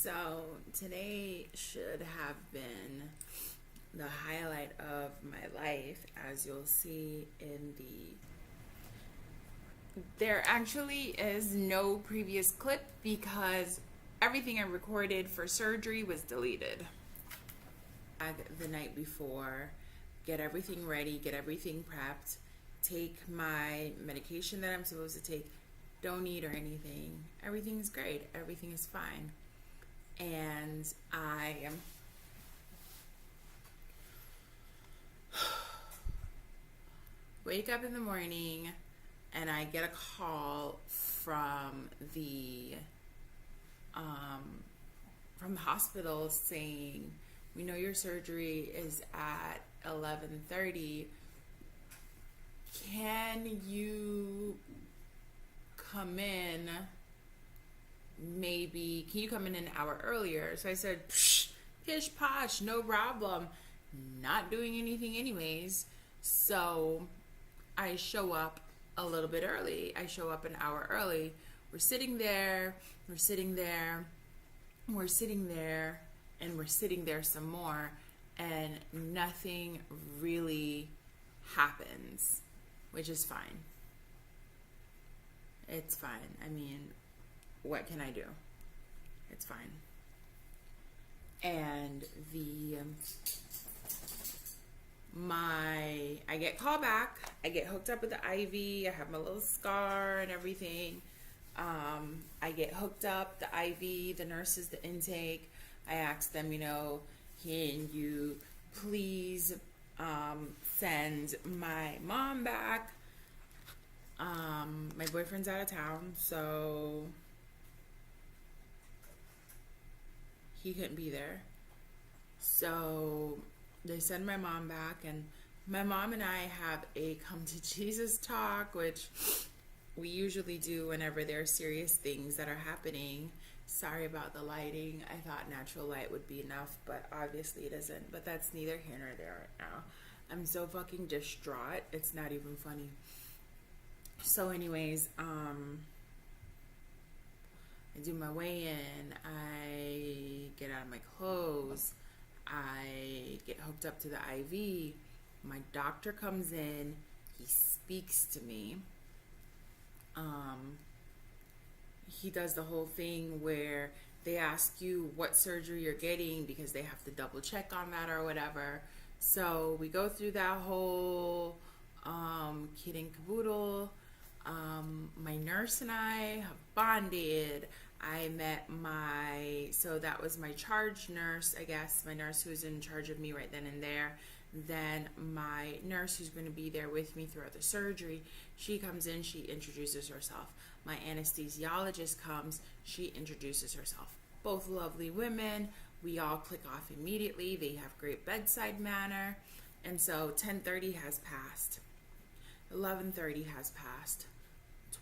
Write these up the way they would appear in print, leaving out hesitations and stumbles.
So today should have been the highlight of my life, as you'll see in there actually is no previous clip because everything I recorded for surgery was deleted. The night before, get everything ready, get everything prepped, take my medication that I'm supposed to take, don't eat or anything. Everything is great. Everything is fine. And I wake up in the morning and I get a call from the hospital saying, we know your surgery is at 11:30. Can you come in an hour earlier? So I said, pish posh, no problem. Not doing anything anyways. So I show up a little bit early. I show up an hour early. We're sitting there, and we're sitting there some more, and nothing really happens, which is fine. It's fine. I mean, what can I do? It's fine. And I get called back. I get hooked up with the IV. I have my little scar and everything. I get hooked up, the IV, the nurses, the intake. I ask them, can you please send my mom back? My boyfriend's out of town, so he couldn't be there. So they send my mom back, and my mom and I have a come to Jesus talk, which we usually do whenever there are serious things that are happening. Sorry about the lighting. I thought natural light would be enough, but obviously it isn't. But that's neither here nor there right now. I'm so fucking distraught. It's not even funny. So anyways, I do my weigh-in. I get out of my clothes. I get hooked up to the IV. My doctor comes in. He speaks to me. He does the whole thing where they ask you what surgery you're getting because they have to double check on that or whatever. So we go through that whole kit and caboodle. My nurse and I have bonded. I met so that was my charge nurse, I guess, my nurse who's in charge of me right then and there. Then my nurse who's going to be there with me throughout the surgery, she comes in, she introduces herself. My anesthesiologist comes, she introduces herself. Both lovely women. We all click off immediately. They have great bedside manner. And so 10:30 has passed. 11:30 has passed.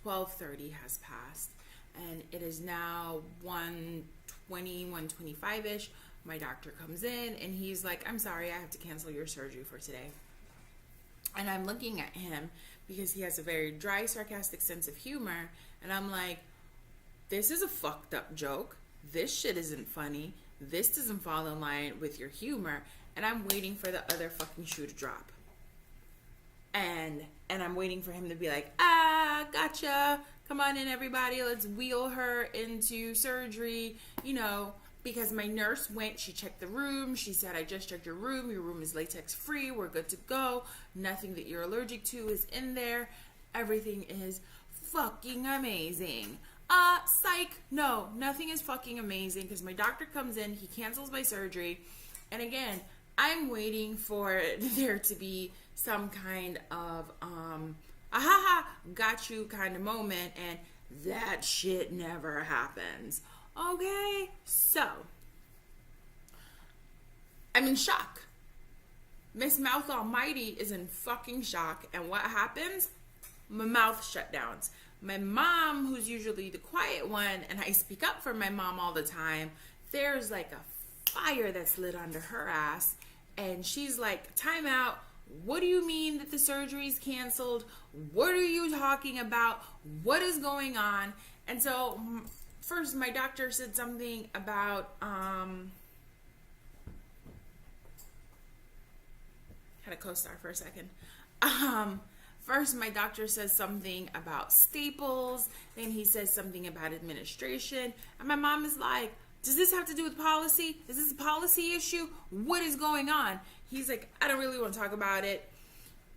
12:30 has passed. And it is now 1:20, 1:25-ish. My doctor comes in and he's like, I'm sorry, I have to cancel your surgery for today. And I'm looking at him because he has a very dry, sarcastic sense of humor. And I'm like, this is a fucked up joke. This shit isn't funny. This doesn't fall in line with your humor. And I'm waiting for the other fucking shoe to drop. And I'm waiting for him to be like, gotcha. Come on in, everybody. Let's wheel her into surgery, because my nurse went, she checked the room. She said, I just checked your room. Your room is latex free. We're good to go. Nothing that you're allergic to is in there. Everything is fucking amazing. Psych. No, nothing is fucking amazing because my doctor comes in. He cancels my surgery. And again, I'm waiting for there to be some kind of, got you kind of moment. And that shit never happens. Okay, so I'm in shock. Miss Mouth Almighty is in fucking shock. And what happens? My mouth shut down. My mom, who's usually the quiet one, and I speak up for my mom all the time, there's like a fire that's lit under her ass. And she's like, time out. What do you mean that the surgery's canceled? What are you talking about? What is going on? And so first my doctor said something about had a co-star for a second. First my doctor says something about staples, then he says something about administration, and my mom is like, does this have to do with policy? Is this a policy issue? What is going on? He's like, I don't really want to talk about it.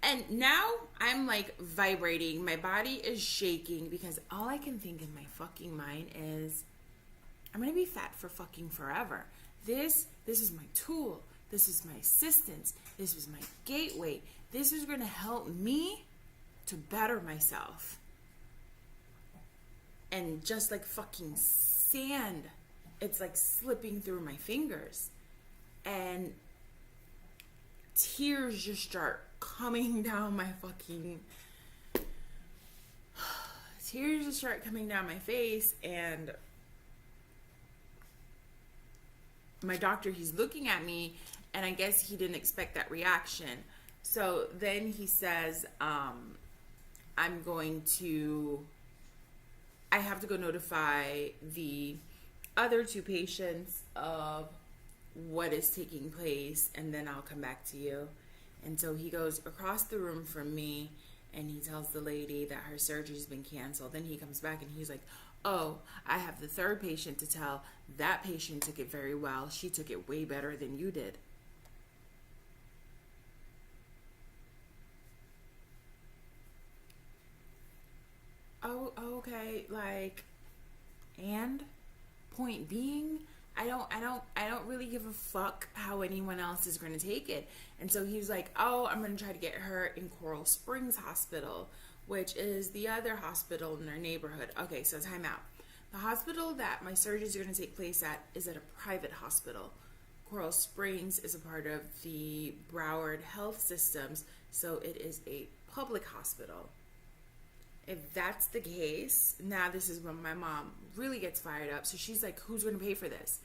And now I'm like vibrating. My body is shaking because all I can think in my fucking mind is, I'm going to be fat for fucking forever. This is my tool. This is my assistance. This is my gateway. This is going to help me to better myself. And just like fucking sand, it's like slipping through my fingers. And tears just start coming down my fucking... Tears just start coming down my face, and my doctor, he's looking at me, and I guess he didn't expect that reaction. So then he says, I have to go notify the other two patients of what is taking place, and then I'll come back to you. And so he goes across the room from me, and he tells the lady that her surgery's been canceled. Then he comes back and he's like, oh, I have the third patient to tell. That patient took it very well. She took it way better than you did. Oh, okay. Like, and point being, I don't really give a fuck how anyone else is going to take it. And so he was like, oh, I'm going to try to get her in Coral Springs Hospital, which is the other hospital in their neighborhood. Okay, so time out. The hospital that my surgeries are going to take place at is at a private hospital. Coral Springs is a part of the Broward Health Systems, so it is a public hospital. If that's the case, now this is when my mom really gets fired up. So she's like, who's going to pay for this?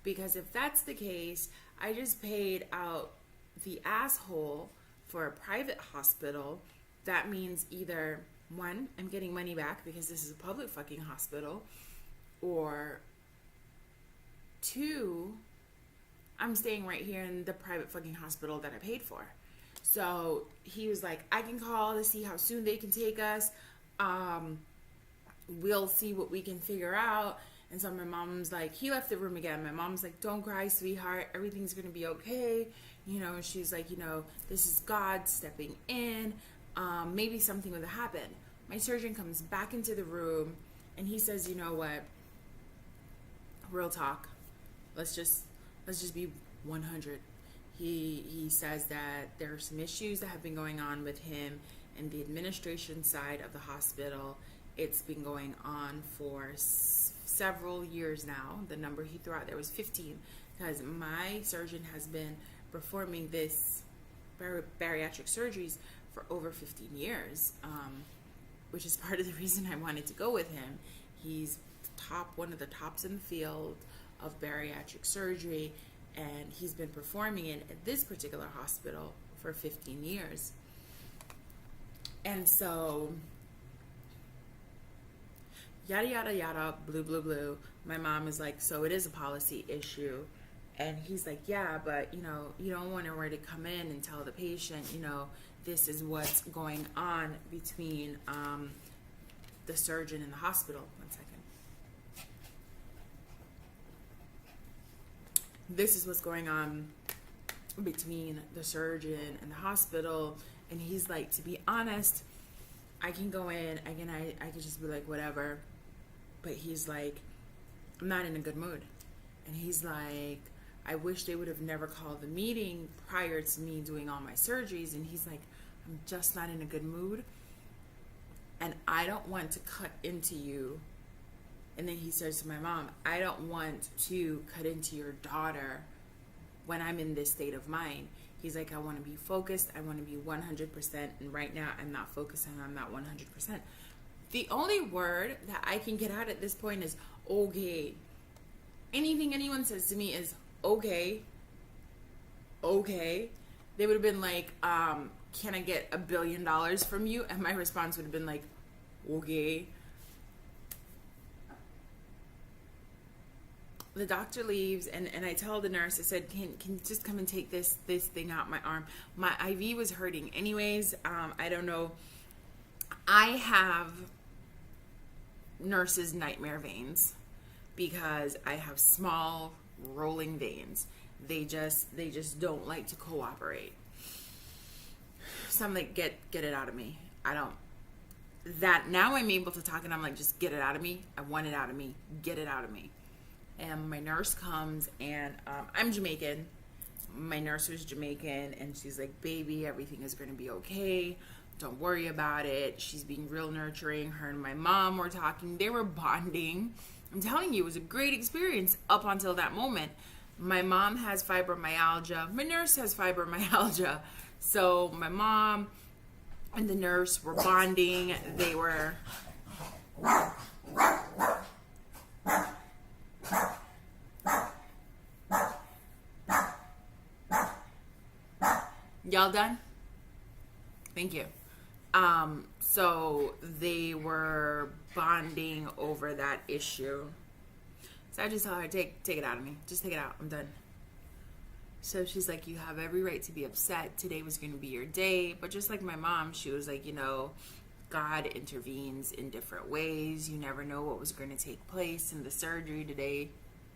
Because if that's the case, I just paid out the asshole for a private hospital. That means either, one, I'm getting money back because this is a public fucking hospital, or two, I'm staying right here in the private fucking hospital that I paid for. So he was like, I can call to see how soon they can take us. We'll see what we can figure out. And so my mom's like, he left the room again. My mom's like, don't cry, sweetheart. Everything's going to be okay. You know, she's like, you know, this is God stepping in. Maybe something will happen. My surgeon comes back into the room and he says, you know what? Real talk. Let's just be 100. He says that there are some issues that have been going on with him and the administration side of the hospital. It's been going on for several years now. The number he threw out there was 15, because my surgeon has been performing this bariatric surgeries for over 15 years, which is part of the reason I wanted to go with him. He's one of the tops in the field of bariatric surgery, and he's been performing it at this particular hospital for 15 years. And so, yada, yada, yada, blue, blue, blue. My mom is like, so it is a policy issue. And he's like, yeah, but, you know, you don't want to come in and tell the patient, you know, this is what's going on between the surgeon and the hospital. 1 second. This is what's going on between the surgeon and the hospital. And he's like, to be honest, I can go in, I can just be like, whatever. But he's like, I'm not in a good mood. And he's like, I wish they would have never called the meeting prior to me doing all my surgeries. And he's like, I'm just not in a good mood. And I don't want to cut into you. And then he says to my mom, I don't want to cut into your daughter when I'm in this state of mind. He's like, I want to be focused. I want to be 100%. And right now, I'm not focused and I'm not 100%. The only word that I can get out at this point is okay. Anything anyone says to me is okay. Okay. They would have been like, can I get $1 billion from you? And my response would have been like, okay. the doctor leaves, and I tell the nurse, I said, can you just come and take this thing out my arm? My IV was hurting anyways. I don't know. I have nurse's nightmare veins because I have small rolling veins. They just don't like to cooperate. So I'm like, get it out of me. I don't. That now I'm able to talk, and I'm like, just get it out of me. I want it out of me. Get it out of me. And my nurse comes, and I'm Jamaican. My nurse was Jamaican, and she's like, baby, everything is going to be okay. Don't worry about it. She's being real nurturing. Her and my mom were talking. They were bonding. I'm telling you, it was a great experience up until that moment. My mom has fibromyalgia. My nurse has fibromyalgia. So my mom and the nurse were bonding. They were... Y'all done? Thank you. So they were bonding over that issue. So I just told her, take it out of me. Just take it out. I'm done. So she's like, you have every right to be upset. Today was going to be your day. But just like my mom, she was like, God intervenes in different ways. You never know what was going to take place in the surgery today.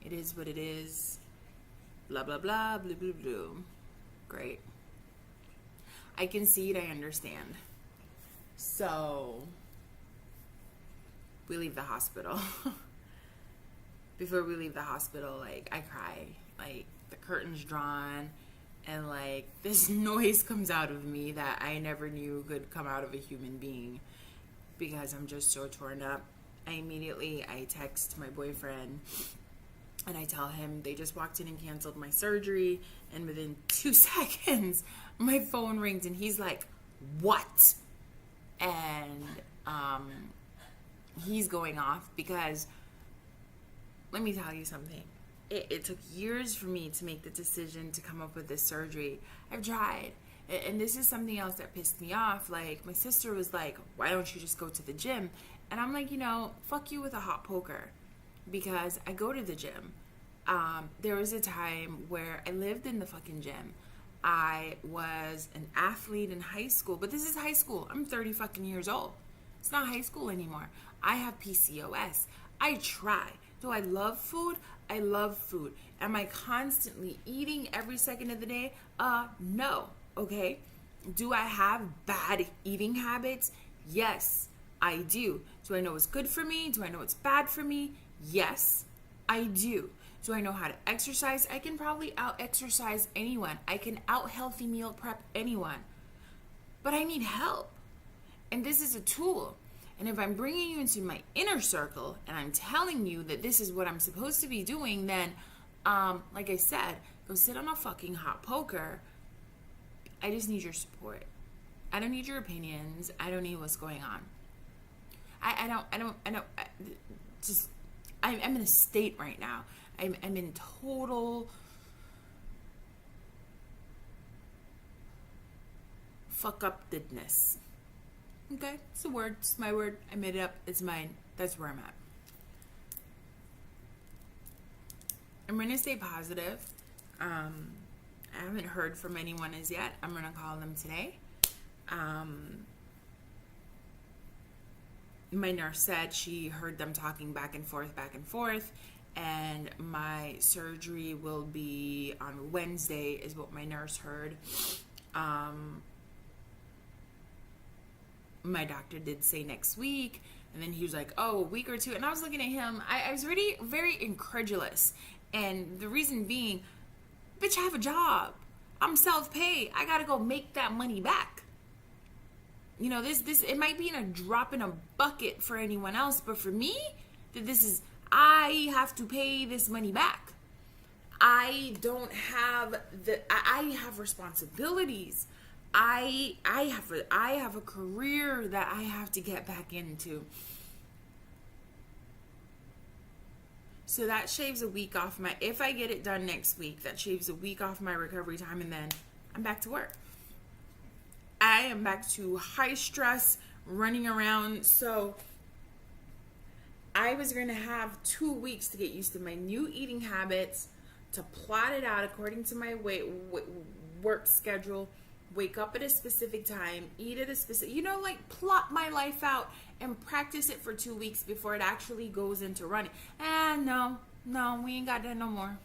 It is what it is. Blah, blah, blah, blah, blah, blah. Great. I can see it. I understand. So we leave the hospital. Before we leave the hospital, like, I cry. Like, the curtain's drawn, and like this noise comes out of me that I never knew could come out of a human being because I'm just so torn up. I text my boyfriend and I tell him they just walked in and canceled my surgery, and within 2 seconds my phone rings and he's like, what? And he's going off because let me tell you something. It took years for me to make the decision to come up with this surgery. I've tried. And this is something else that pissed me off. Like, my sister was like, why don't you just go to the gym? And I'm like, fuck you with a hot poker. Because I go to the gym. There was a time where I lived in the fucking gym. I was an athlete in high school. But this is high school. I'm 30 fucking years old. It's not high school anymore. I have PCOS. I try. Do I love food? I love food. Am I constantly eating every second of the day? No. Okay. Do I have bad eating habits? Yes, I do. Do I know what's good for me? Do I know what's bad for me? Yes, I do. Do I know how to exercise? I can probably out-exercise anyone. I can out-healthy meal prep anyone. But I need help. And this is a tool. And if I'm bringing you into my inner circle and I'm telling you that this is what I'm supposed to be doing, then, like I said, go sit on a fucking hot poker. I just need your support. I don't need your opinions. I don't need what's going on. I'm in a state right now. I'm in total fuck up-didness. Okay, it's a word. It's my word. I made it up. It's mine. That's where I'm at. I'm going to stay positive. I haven't heard from anyone as yet. I'm going to call them today. My nurse said she heard them talking back and forth, and my surgery will be on Wednesday, is what my nurse heard. My doctor did say next week, and then he was like, a week or two. And I was looking at him. I was really very incredulous. And the reason being, bitch, I have a job. I'm self-pay. I got to go make that money back. This it might be in a drop in a bucket for anyone else, but for me, I have to pay this money back. I have responsibilities. I have a career that I have to get back into. So that shaves a week off if I get it done next week, that shaves a week off my recovery time, and then I'm back to work. I am back to high stress, running around. So I was going to have 2 weeks to get used to my new eating habits, to plot it out according to my work schedule, wake up at a specific time, eat at a specific, like plot my life out and practice it for 2 weeks before it actually goes into running. And no, we ain't got that no more.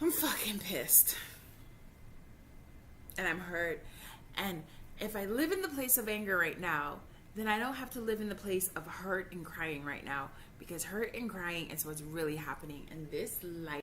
I'm fucking pissed. And I'm hurt. And if I live in the place of anger right now, then I don't have to live in the place of hurt and crying right now, because hurt and crying is what's really happening in this life.